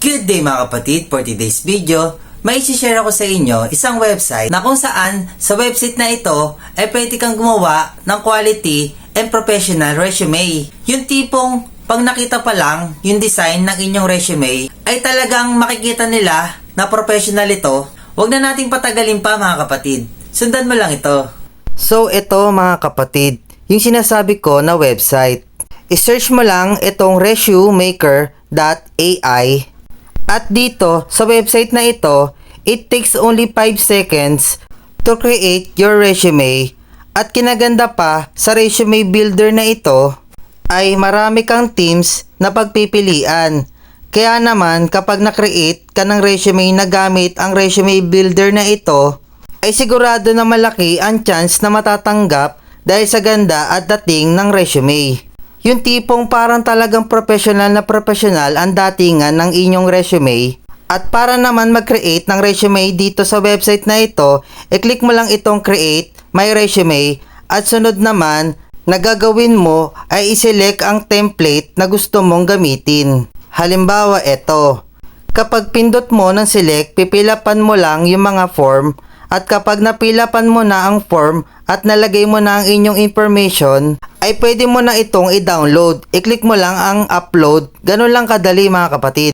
Good day mga kapatid, for today's video, may isi-share ako sa inyo isang website na kung saan sa website na ito ay pwede kang gumawa ng quality and professional resume. Yung tipong pag nakita pa lang yung design ng inyong resume ay talagang makikita nila na professional ito. Huwag na nating patagalin pa mga kapatid. Sundan mo lang ito. So ito mga kapatid, yung sinasabi ko na website. I-search mo lang itong resumemaker.ai. At dito, sa website na ito, it takes only 5 seconds to create your resume. At kinaganda pa, sa resume builder na ito, ay marami kang themes na pagpipilian. Kaya naman, kapag na-create ka ng resume na gamit ang resume builder na ito, ay sigurado na malaki ang chance na matatanggap dahil sa ganda at dating ng resume. Yung tipong parang talagang professional ang datingan ng inyong resume. At para naman mag-create ng resume dito sa website na ito, i-click mo lang itong create my resume at sunod naman na gagawin mo ay i-select ang template na gusto mong gamitin. Halimbawa ito. Kapag pindot mo ng select, pipilapan mo lang yung mga form. At kapag napilapan mo na ang form at nalagay mo na ang inyong information, ay pwede mo na itong i-download. I-click mo lang ang upload. Ganun lang kadali mga kapatid.